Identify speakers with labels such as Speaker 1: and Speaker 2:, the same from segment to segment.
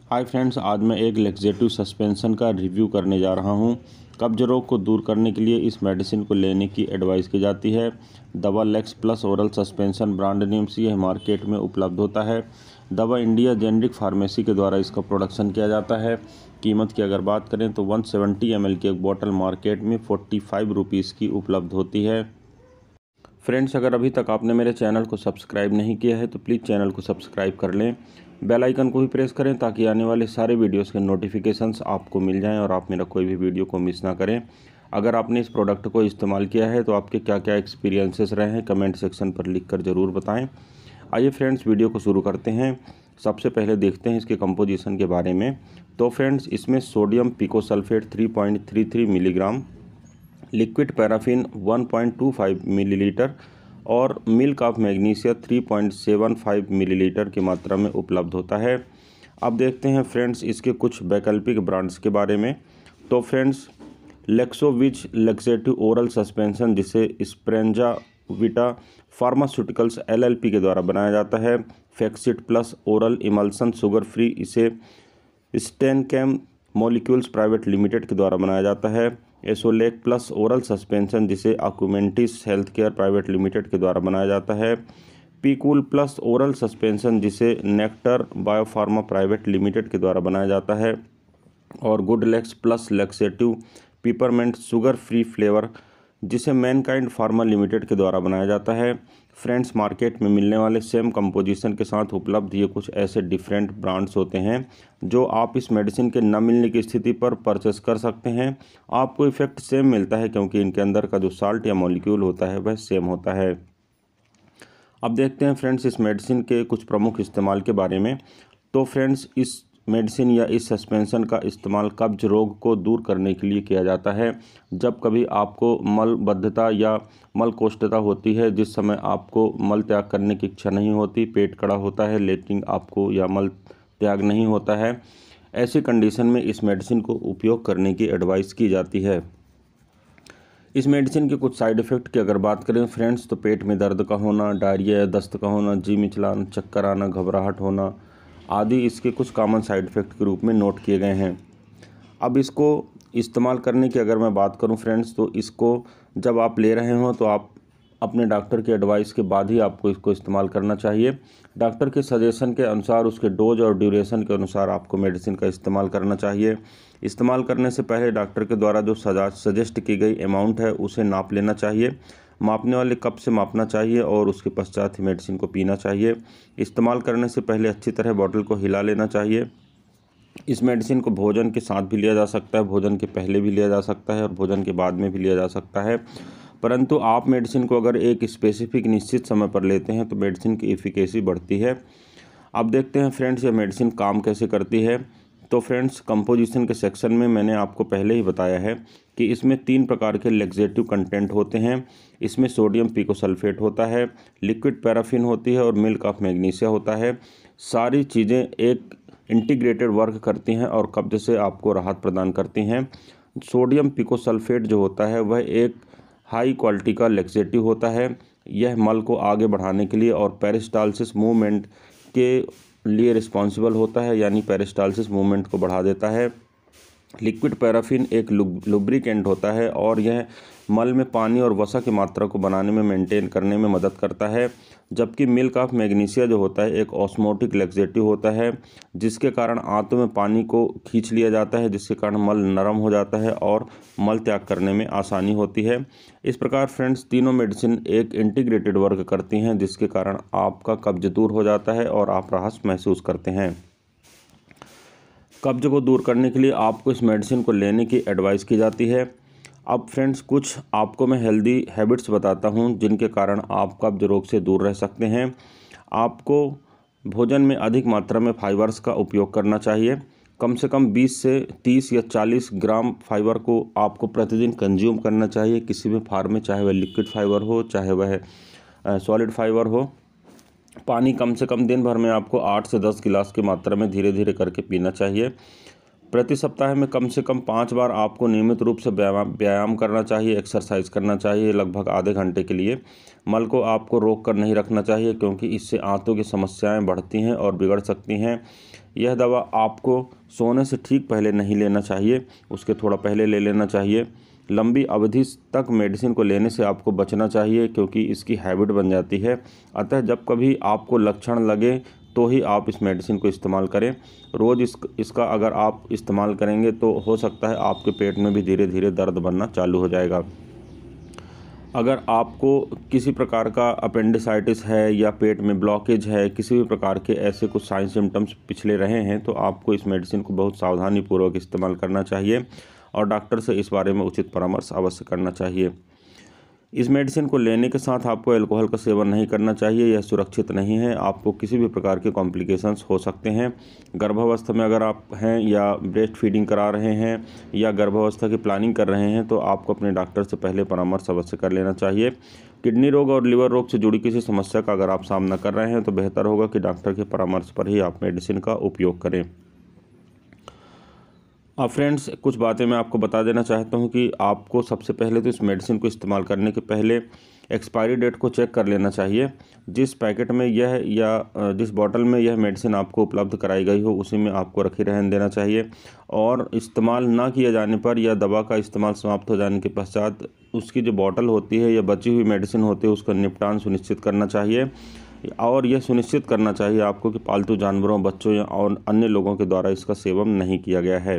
Speaker 1: Hi friends, आज मैं एक लैक्सेटिव सस्पेंशन का रिव्यू करने जा रहा हूं। कब्ज रोग को दूर करने के लिए इस मेडिसिन को लेने की एडवाइस की जाती है। दवा लेक्स plus oral suspension brand name से यह मार्केट में उपलब्ध होता है। दवा इंडिया जेनरिक फार्मेसी के द्वारा इसका प्रोडक्शन किया जाता है। कीमत की अगर बात करें तो 170 ml की एक बोतल मार्केट में 45 रुपीज़ की उपलब्ध होती है। फ्रेंड्स, अगर अभी तक आपने मेरे चैनल को सब्सक्राइब नहीं किया है तो प्लीज़ चैनल को सब्सक्राइब कर लें। बेल आइकन को भी प्रेस करें ताकि आने वाले सारे वीडियोस के नोटिफिकेशंस आपको मिल जाएं और आप मेरा कोई भी वीडियो को मिस ना करें। अगर आपने इस प्रोडक्ट को इस्तेमाल किया है तो आपके क्या क्या एक्सपीरियंसेस रहे हैं कमेंट सेक्शन पर लिखकर ज़रूर बताएं। आइए फ्रेंड्स, वीडियो को शुरू करते हैं। सबसे पहले देखते हैं इसके कंपोजिशन के बारे में। तो फ्रेंड्स, इसमें sodium picosulfate 3.33 milligram, liquid paraffin 1.25 millilitre और मिल्क ऑफ मैग्नीशिया 3.75 मिलीलीटर की मात्रा में उपलब्ध होता है। अब देखते हैं फ्रेंड्स इसके कुछ वैकल्पिक ब्रांड्स के बारे में। तो फ्रेंड्स, लेक्सोविच लैक्सेटिव ओरल सस्पेंशन, जिसे स्प्रेंजा विटा फार्मास्यूटिकल्स LLP के द्वारा बनाया जाता है। फैक्सिट plus oral emulsion sugar free, इसे स्टेनकैम मॉलिक्यूल्स प्राइवेट लिमिटेड के द्वारा बनाया जाता है। एसोलेक प्लस ओरल सस्पेंशन, जिसे Akumentis health care private limited के द्वारा बनाया जाता है। पीकूल प्लस ओरल सस्पेंशन, जिसे नेक्टर बायोफार्मा प्राइवेट लिमिटेड के द्वारा बनाया जाता है। और गुडलेक्स plus laxative peppermint sugar free flavour, जिसे मैनकाइंड फार्मा लिमिटेड के द्वारा बनाया जाता है। फ्रेंड्स, मार्केट में मिलने वाले सेम कंपोजिशन के साथ उपलब्ध ये कुछ ऐसे डिफरेंट ब्रांड्स होते हैं जो आप इस मेडिसिन के न मिलने की स्थिति पर परचेस कर सकते हैं। आपको इफेक्ट सेम मिलता है क्योंकि इनके अंदर का जो साल्ट या मॉलिक्यूल होता है वह सेम होता है। अब देखते हैं फ्रेंड्स इस मेडिसिन के कुछ प्रमुख इस्तेमाल के बारे में। तो फ्रेंड्स, इस मेडिसिन या इस सस्पेंशन का इस्तेमाल कब्ज रोग को दूर करने के लिए किया जाता है। जब कभी आपको मलबद्धता या मलकोष्ठता होती है, जिस समय आपको मल त्याग करने की इच्छा नहीं होती, पेट कड़ा होता है लेकिन आपको या मल त्याग नहीं होता है, ऐसी कंडीशन में इस मेडिसिन को उपयोग करने की एडवाइस की जाती है। इस मेडिसिन के कुछ साइड इफ़ेक्ट की अगर बात करें फ्रेंड्स, तो पेट में दर्द का होना, डायरिया या दस्त का होना, जी मिचलाना, चक्कर आना, घबराहट होना आदि इसके कुछ कॉमन साइड इफ़ेक्ट के रूप में नोट किए गए हैं। अब इसको इस्तेमाल करने की अगर मैं बात करूं फ्रेंड्स, तो इसको जब आप ले रहे हो तो आप अपने डॉक्टर के एडवाइस के बाद ही आपको इसको इस्तेमाल करना चाहिए। डॉक्टर के सजेशन के अनुसार, उसके डोज और ड्यूरेशन के अनुसार आपको मेडिसिन का इस्तेमाल करना चाहिए। इस्तेमाल करने से पहले डॉक्टर के द्वारा जो सजेस्ट की गई अमाउंट है उसे नाप लेना चाहिए। मापने वाले कप से मापना चाहिए और उसके पश्चात ही मेडिसिन को पीना चाहिए। इस्तेमाल करने से पहले अच्छी तरह बॉटल को हिला लेना चाहिए। इस मेडिसिन को भोजन के साथ भी लिया जा सकता है, भोजन के पहले भी लिया जा सकता है और भोजन के बाद में भी लिया जा सकता है। परंतु आप मेडिसिन को अगर एक स्पेसिफिक निश्चित समय पर लेते हैं तो मेडिसिन की एफिकेसी बढ़ती है। अब देखते हैं फ्रेंड्स यह मेडिसिन काम कैसे करती है। तो फ्रेंड्स, कंपोजिशन के सेक्शन में मैंने आपको पहले ही बताया है कि इसमें 3 प्रकार के लैक्सेटिव कंटेंट होते हैं। इसमें सोडियम पिकोसल्फेट होता है, लिक्विड पैराफिन होती है और मिल्क ऑफ मैग्नीशिया होता है। सारी चीज़ें एक इंटीग्रेटेड वर्क करती हैं और कब्ज से आपको राहत प्रदान करती हैं। सोडियम पिकोसल्फेट जो होता है वह एक हाई क्वालिटी का लैक्सेटिव होता है। यह मल को आगे बढ़ाने के लिए और पेरिस्टालसिस मूवमेंट के लिए रिस्पॉन्सिबल होता है, यानी पेरिस्टालसिस मूवमेंट को बढ़ा देता है। लिक्विड पैराफिन एक लुब्रिकेंट होता है और यह मल में पानी और वसा की मात्रा को बनाने में मेंटेन करने में मदद करता है। जबकि मिल्क ऑफ मैग्नीशिया जो होता है एक ऑस्मोटिक लैक्सेटिव होता है, जिसके कारण आंतों में पानी को खींच लिया जाता है, जिसके कारण मल नरम हो जाता है और मल त्याग करने में आसानी होती है। इस प्रकार फ्रेंड्स, तीनों मेडिसिन एक इंटीग्रेटेड वर्क करती हैं, जिसके कारण आपका कब्ज दूर हो जाता है और आप राहत महसूस करते हैं। कब्ज को दूर करने के लिए आपको इस मेडिसिन को लेने की एडवाइस की जाती है। अब फ्रेंड्स, कुछ आपको मैं हेल्दी हैबिट्स बताता हूं जिनके कारण आप कब्ज रोग से दूर रह सकते हैं। आपको भोजन में अधिक मात्रा में फाइबर्स का उपयोग करना चाहिए। कम से कम 20 से 30 या 40 ग्राम फाइबर को आपको प्रतिदिन कंज्यूम करना चाहिए किसी भी फॉर्म में, चाहे वह लिक्विड फाइबर हो चाहे वह सॉलिड फाइबर हो। पानी कम से कम दिन भर में आपको 8 से 10 गिलास की मात्रा में धीरे धीरे करके पीना चाहिए। प्रति सप्ताह में कम से कम 5 बार आपको नियमित रूप से व्यायाम करना चाहिए, एक्सरसाइज करना चाहिए लगभग आधे घंटे के लिए। मल को आपको रोक कर नहीं रखना चाहिए क्योंकि इससे आंतों की समस्याएं बढ़ती हैं और बिगड़ सकती हैं। यह दवा आपको सोने से ठीक पहले नहीं लेना चाहिए, उसके थोड़ा पहले ले लेना चाहिए। लंबी अवधि तक मेडिसिन को लेने से आपको बचना चाहिए क्योंकि इसकी हैबिट बन जाती है। अतः जब कभी आपको लक्षण लगे तो ही आप इस मेडिसिन को इस्तेमाल करें। रोज़ इसका अगर आप इस्तेमाल करेंगे तो हो सकता है आपके पेट में भी धीरे धीरे दर्द बनना चालू हो जाएगा। अगर आपको किसी प्रकार का अपेंडिसाइटिस है या पेट में ब्लॉकेज है, किसी भी प्रकार के ऐसे कुछ साइन सिम्टम्स पिछले रहे हैं तो आपको इस मेडिसिन को बहुत सावधानीपूर्वक इस्तेमाल करना चाहिए और डॉक्टर से इस बारे में उचित परामर्श अवश्य करना चाहिए। इस मेडिसिन को लेने के साथ आपको अल्कोहल का सेवन नहीं करना चाहिए, यह सुरक्षित नहीं है। आपको किसी भी प्रकार के कॉम्प्लिकेशंस हो सकते हैं। गर्भावस्था में अगर आप हैं या ब्रेस्ट फीडिंग करा रहे हैं या गर्भावस्था की प्लानिंग कर रहे हैं तो आपको अपने डॉक्टर से पहले परामर्श अवश्य कर लेना चाहिए। किडनी रोग और लिवर रोग से जुड़ी किसी समस्या का अगर आप सामना कर रहे हैं तो बेहतर होगा कि डॉक्टर के परामर्श पर ही आप मेडिसिन का उपयोग करें। अब फ्रेंड्स, कुछ बातें मैं आपको बता देना चाहता हूं कि आपको सबसे पहले तो इस मेडिसिन को इस्तेमाल करने के पहले एक्सपायरी डेट को चेक कर लेना चाहिए। जिस पैकेट में यह या जिस बॉटल में यह मेडिसिन आपको उपलब्ध कराई गई हो उसी में आपको रखे रहने देना चाहिए और इस्तेमाल ना किए जाने पर या दवा का इस्तेमाल समाप्त हो जाने के पश्चात उसकी जो बॉटल होती है या बची हुई मेडिसिन होती है उसका निपटान सुनिश्चित करना चाहिए और यह सुनिश्चित करना चाहिए आपको कि पालतू जानवरों, बच्चों या और अन्य लोगों के द्वारा इसका सेवन नहीं किया गया है।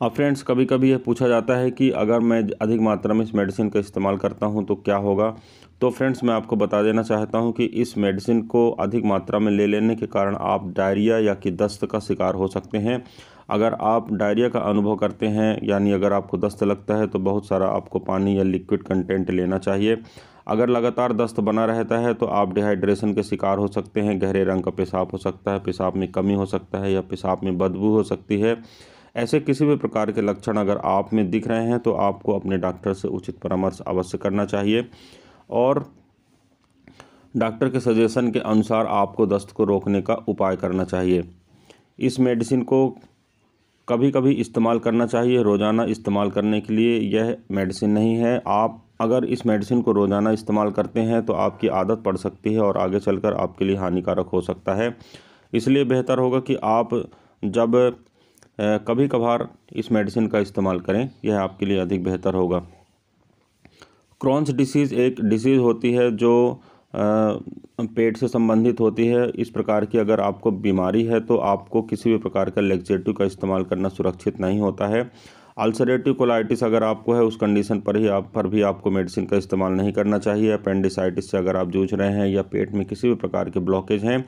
Speaker 1: अब फ्रेंड्स, कभी कभी यह पूछा जाता है कि अगर मैं अधिक मात्रा में इस मेडिसिन का इस्तेमाल करता हूं तो क्या होगा। तो फ्रेंड्स, मैं आपको बता देना चाहता हूं कि इस मेडिसिन को अधिक मात्रा में ले लेने के कारण आप डायरिया या कि दस्त का शिकार हो सकते हैं। अगर आप डायरिया का अनुभव करते हैं यानी अगर आपको दस्त लगता है तो बहुत सारा आपको पानी या लिक्विड कंटेंट लेना चाहिए। अगर लगातार दस्त बना रहता है तो आप डिहाइड्रेशन के शिकार हो सकते हैं। गहरे रंग का पेशाब हो सकता है, पेशाब में कमी हो सकता है या पेशाब में बदबू हो सकती है। ऐसे किसी भी प्रकार के लक्षण अगर आप में दिख रहे हैं तो आपको अपने डॉक्टर से उचित परामर्श अवश्य करना चाहिए और डॉक्टर के सजेशन के अनुसार आपको दस्त को रोकने का उपाय करना चाहिए। इस मेडिसिन को कभी कभी इस्तेमाल करना चाहिए, रोज़ाना इस्तेमाल करने के लिए यह मेडिसिन नहीं है। आप अगर इस मेडिसिन को रोज़ाना इस्तेमाल करते हैं तो आपकी आदत पड़ सकती है और आगे चलकर आपके लिए हानिकारक हो सकता है। इसलिए बेहतर होगा कि आप जब कभी कभार इस मेडिसिन का इस्तेमाल करें, यह आपके लिए अधिक बेहतर होगा। क्रॉन्स डिसीज़ एक डिसीज़ होती है जो पेट से संबंधित होती है। इस प्रकार की अगर आपको बीमारी है तो आपको किसी भी प्रकार का लैक्सेटिव का इस्तेमाल करना सुरक्षित नहीं होता है। अल्सरेटिव कोलाइटिस अगर आपको है उस कंडीशन पर भी आपको मेडिसिन का इस्तेमाल नहीं करना चाहिए। अपेंडिसाइटिस से अगर आप जूझ रहे हैं या पेट में किसी भी प्रकार के ब्लॉकेज हैं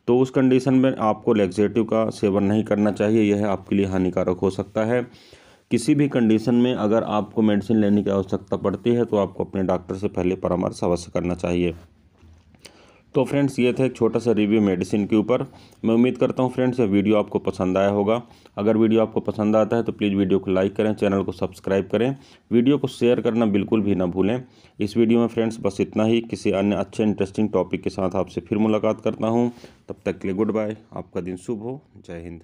Speaker 1: तो उस कंडीशन में आपको लैक्सेटिव का सेवन नहीं करना चाहिए, यह आपके लिए हानिकारक हो सकता है। किसी भी कंडीशन में अगर आपको मेडिसिन लेने की आवश्यकता पड़ती है तो आपको अपने डॉक्टर से पहले परामर्श अवश्य करना चाहिए। तो फ्रेंड्स, ये था एक छोटा सा रिव्यू मेडिसिन के ऊपर। मैं उम्मीद करता हूँ फ्रेंड्स यह वीडियो आपको पसंद आया होगा। अगर वीडियो आपको पसंद आता है तो प्लीज़ वीडियो को लाइक करें, चैनल को सब्सक्राइब करें, वीडियो को शेयर करना बिल्कुल भी ना भूलें। इस वीडियो में फ्रेंड्स बस इतना ही। किसी अन्य अच्छे इंटरेस्टिंग टॉपिक के साथ आपसे फिर मुलाकात करता हूँ। तब तक के लिए गुड बाय। आपका दिन शुभ हो। जय हिंद।